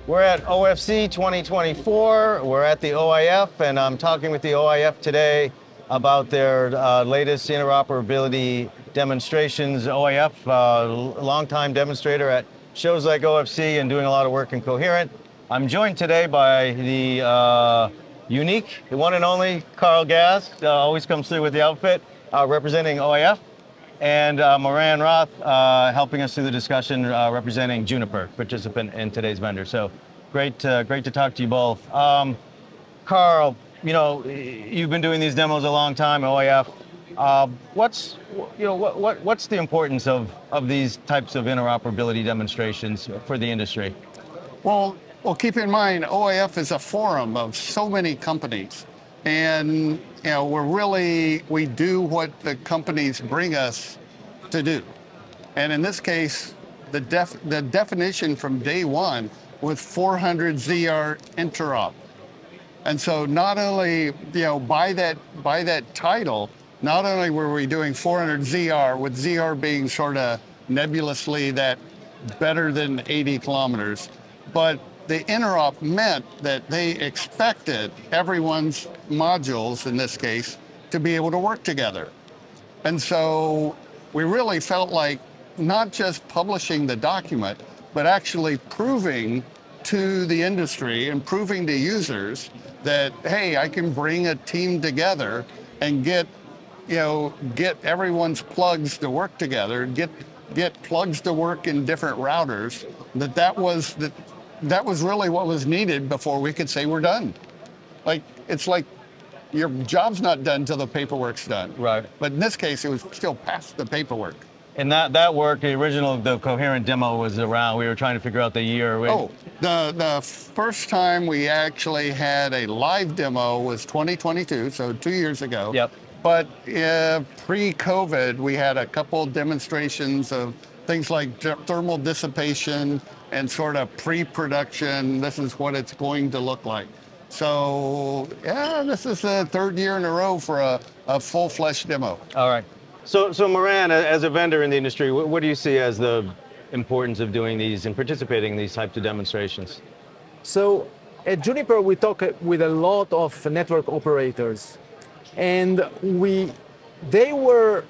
We're at OFC 2024. We're at the OIF, and I'm talking with the OIF today about their latest interoperability demonstrations. OIF, longtime demonstrator at shows like OFC and doing a lot of work in Coherent. I'm joined today by the unique, the one and only Karl always comes through with the outfit, representing OIF, and Moran Roth helping us through the discussion, representing Juniper, participant in today's vendor. So great to talk to you both. Karl, you know, you've been doing these demos a long time, OIF. What's the importance of these types of interoperability demonstrations for the industry? Well, keep in mind, OIF is a forum of so many companies, and we do what the companies bring us to do. And in this case, the definition from day one was 400 ZR interop. And so not only, by that title, not only were we doing 400 ZR, with ZR being sort of nebulously that better than 80 kilometers, but the interop meant that they expected everyone's modules, in this case, to be able to work together. And so we really felt like not just publishing the document, but actually proving to the industry and proving to users that, hey, I can bring a team together and get everyone's plugs to work together, get plugs to work in different routers, that was really what was needed before we could say we're done. It's like your job's not done till the paperwork's done. Right. But in this case, it was still past the paperwork. And that work, the Coherent demo was around, we were trying to figure out the year. The first time we actually had a live demo was 2022, so 2 years ago. Yep. But pre-COVID, we had a couple demonstrations of things like thermal dissipation and sort of pre-production. This is what it's going to look like. So yeah, this is the third year in a row for a full-fledged demo. All right. So Moran, as a vendor in the industry, what do you see as the importance of doing these and participating in these types of demonstrations? So at Juniper, we talk with a lot of network operators, and they were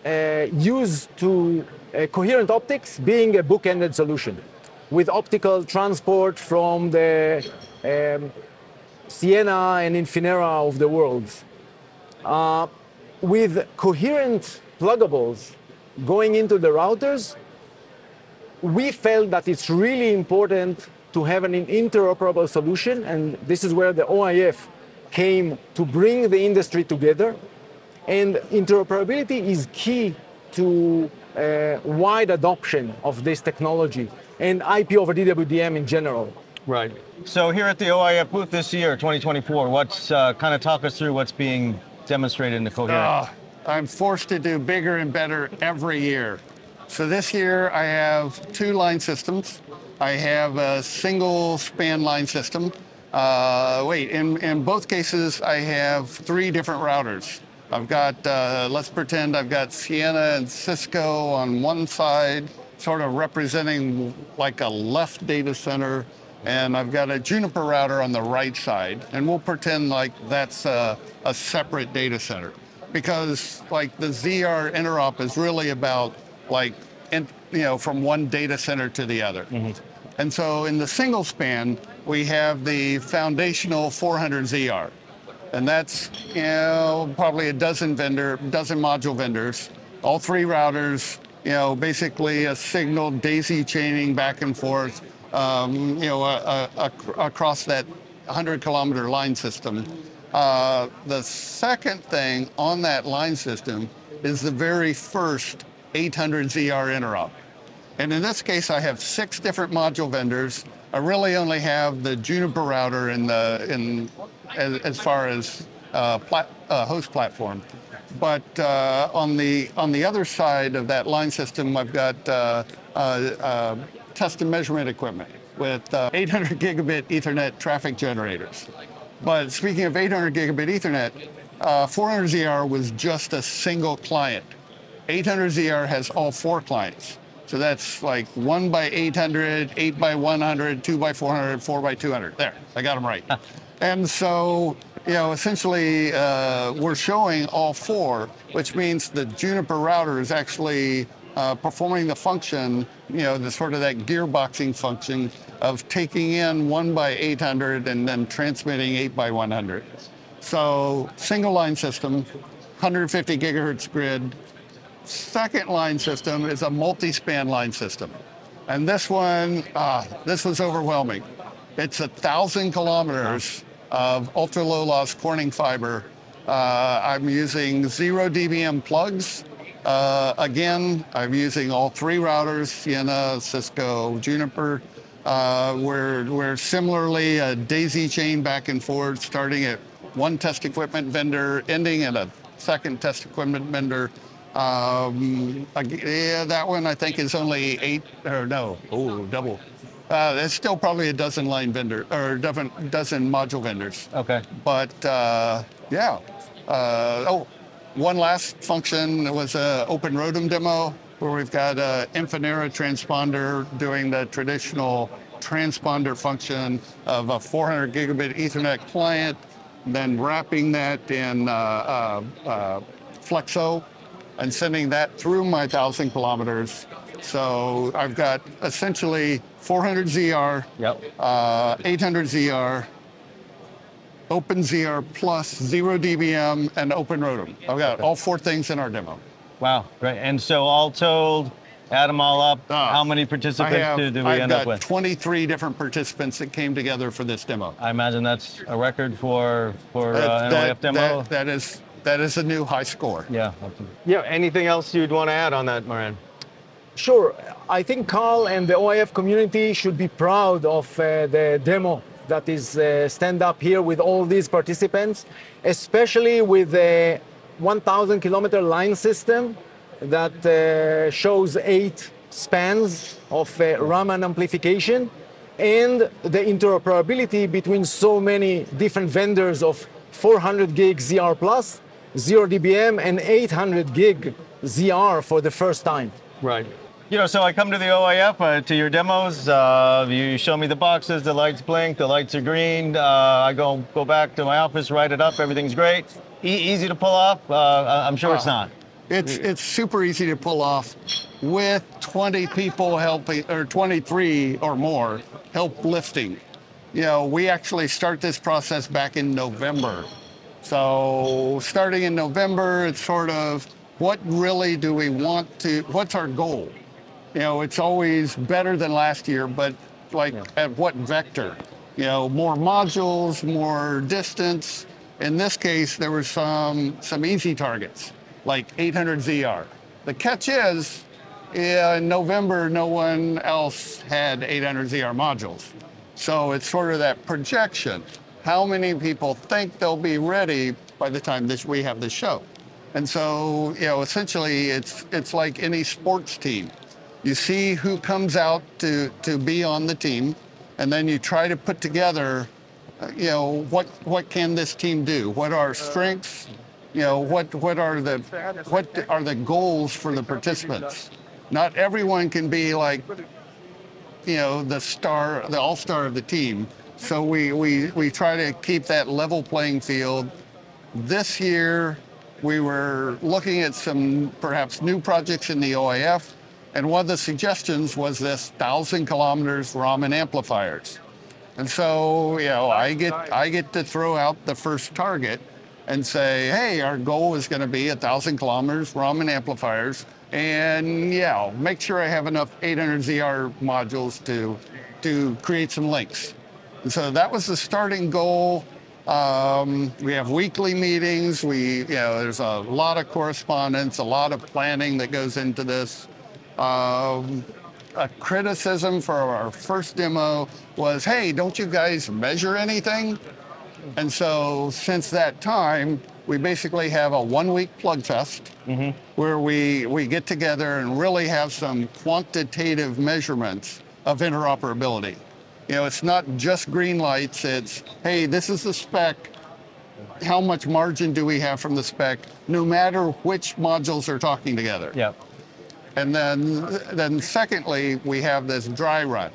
used to coherent optics being a book-ended solution, with optical transport from the Sienna and Infinera of the world. With coherent pluggables going into the routers, we felt that it's really important to have an interoperable solution, and this is where the OIF came to bring the industry together. And interoperability is key to wide adoption of this technology and IP-over-DWDM in general. Right. So here at the OIF booth this year, 2024, what's kind of talk us through what's being demonstrated in the Coherent? I'm forced to do bigger and better every year. So this year I have 2 line systems. I have a single span line system. In both cases I have 3 different routers. I've got, let's pretend I've got Sienna and Cisco on one side, sort of representing like a left data center, and I've got a Juniper router on the right side, and we'll pretend like that's a separate data center. Because like the ZR interop is really about from one data center to the other. Mm-hmm. And so in the single span, we have the foundational 400 ZR. And that's probably a dozen module vendors, all 3 routers, basically a signal daisy chaining back and forth, across that 100-kilometer line system. The second thing on that line system is the very first 800 ZR interop. And in this case, I have 6 different module vendors. I really only have the Juniper router as far as host platform. But on the other side of that line system, I've got test and measurement equipment with 800 gigabit Ethernet traffic generators. But speaking of 800 gigabit Ethernet, 400ZR was just a single client. 800ZR has all 4 clients. So that's like 1 by 800, 8 by 100, 2 by 400, 4 by 200. There, I got them right. And so, essentially, we're showing all four, which means the Juniper router is actually performing the function, the sort of that gearboxing function of taking in 1 by 800 and then transmitting 8 by 100. So single line system, 150 gigahertz grid. Second line system is a multi-span line system. And this one, this was overwhelming. It's 1,000 kilometers of ultra low loss Corning fiber. I'm using 0 dBm plugs. Again, I'm using all three routers, Sienna, Cisco, Juniper. We're similarly a daisy chain back and forth, starting at one test equipment vendor, ending at a second test equipment vendor. That one I think is only double. It's still probably a dozen line vendor or dozen module vendors. Okay. But one last function was an open ROADM demo where we've got an Infinera transponder doing the traditional transponder function of a 400 gigabit Ethernet client, then wrapping that in Flexo and sending that through my 1,000 kilometers. So I've got essentially 400 ZR, 800 ZR, Open ZR plus 0 dBm and Open ROADM. I've got all four things in our demo. Wow, great. And so all told, add them all up, how many participants do we end up with? I've got 23 different participants that came together for this demo. I imagine that's a record for an OIF demo? That is a new high score. Yeah. Anything else you'd want to add on that, Moran? Sure. I think Karl and the OIF community should be proud of the demo that is stand up here with all these participants, especially with the 1,000 kilometer line system that shows 8 spans of Raman amplification, and the interoperability between so many different vendors of 400 gig ZR plus, 0 dBm, and 800 gig ZR for the first time. Right. So I come to the OIF, to your demos, you show me the boxes, the lights blink, the lights are green, I go back to my office, write it up, everything's great. Easy to pull off? I'm sure it's not. It's super easy to pull off with 20 people helping, or 23 or more, help lifting. We actually start this process back in November. So starting in November, it's sort of, what really do we want to, what's our goal? It's always better than last year, but at what vector? More modules, more distance. In this case, there were some easy targets, like 800 ZR. The catch is, in November, no one else had 800 ZR modules. So it's sort of that projection. How many people think they'll be ready by the time we have this show? And so, essentially, it's like any sports team. You see who comes out to be on the team, and then you try to put together, what can this team do? What are strengths? What are the goals for the participants? Not everyone can be like, the all-star of the team. So we try to keep that level playing field. This year, we were looking at some perhaps new projects in the OIF, and one of the suggestions was this 1,000 kilometers Raman amplifiers. And so, I get to throw out the first target and say, hey, our goal is going to be 1,000 kilometers Raman amplifiers, and make sure I have enough 800 ZR modules to create some links. And so that was the starting goal. We have weekly meetings. There's a lot of correspondence, a lot of planning that goes into this. A criticism for our first demo was, hey, don't you guys measure anything? And so since that time, we basically have a 1-week plug test where we get together and really have some quantitative measurements of interoperability. It's not just green lights, it's, hey, this is the spec. How much margin do we have from the spec, no matter which modules are talking together? Yep. And then secondly, we have this dry run.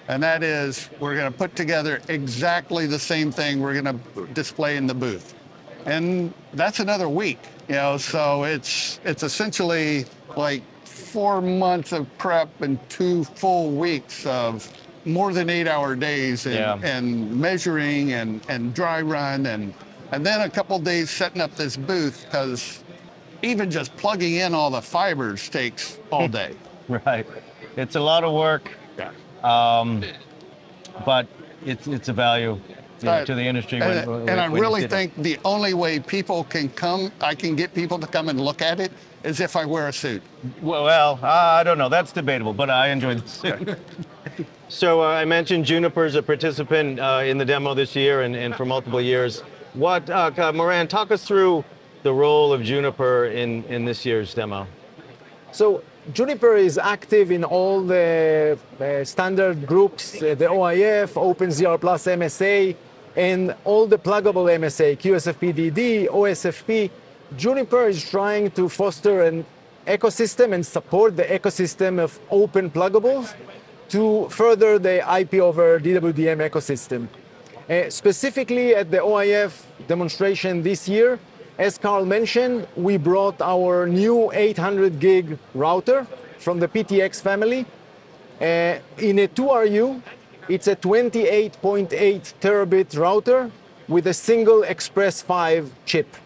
And that is, we're going to put together exactly the same thing we're going to display in the booth. And that's another week, so it's essentially like 4 months of prep and 2 full weeks of more than 8-hour days and measuring and dry run and then a couple days setting up this booth, because even just plugging in all the fibers takes all day. Right. It's a lot of work, but it's a value to the industry. And I really think the only way people can I can get people to come and look at it, is if I wear a suit. Well, I don't know. That's debatable, but I enjoy the suit. So I mentioned Juniper's a participant in the demo this year and for multiple years. Moran, talk us through the role of Juniper in this year's demo. So Juniper is active in all the standard groups, the OIF, OpenZR Plus MSA, and all the pluggable MSA, QSFP-DD, OSFP. Juniper is trying to foster an ecosystem and support the ecosystem of open pluggables to further the IP-over-DWDM ecosystem. Specifically at the OIF demonstration this year, as Karl mentioned, we brought our new 800 gig router from the PTX family. In a 2RU, it's a 28.8 terabit router with a single Express 5 chip.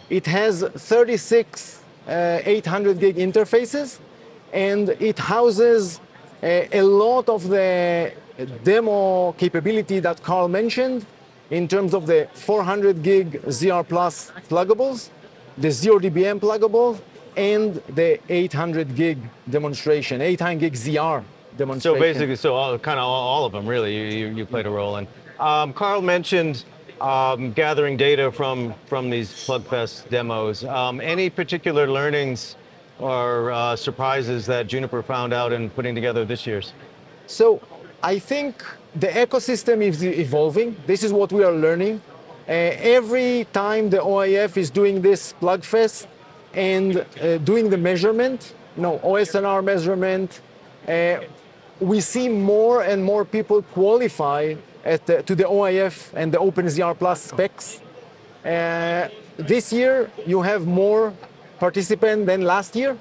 It has 36 800 gig interfaces, and it houses a lot of the demo capability that Karl mentioned in terms of the 400 gig ZR Plus pluggables, the 0dBm pluggable, and the 800 gig demonstration, 800 gig ZR demonstration. So basically, kind of all of them, really, you played a role in. Karl mentioned gathering data from these PlugFest demos. Any particular learnings or surprises that Juniper found out in putting together this year's? So I think the ecosystem is evolving. This is what we are learning. Every time the OIF is doing this PlugFest and doing the measurement, OSNR measurement, we see more and more people qualify to the OIF and the OpenZR Plus specs. This year, you have more participants than last year.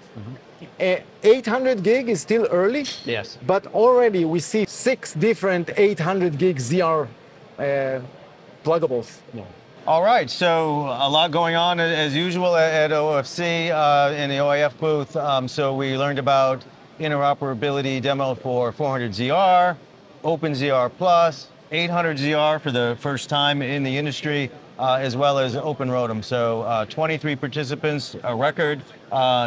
800 gig is still early, yes, but already we see 6 different 800 gig ZR pluggables. Yeah. All right, so a lot going on as usual at OFC in the OIF booth. So we learned about interoperability demo for 400ZR, OpenZR Plus, 800ZR for the first time in the industry, as well as Open ROADM. So 23 participants, a record.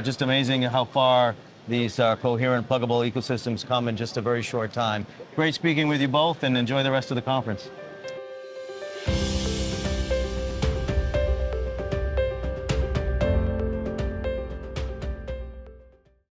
Just amazing how far these coherent pluggable ecosystems come in just a very short time. Great speaking with you both, and enjoy the rest of the conference.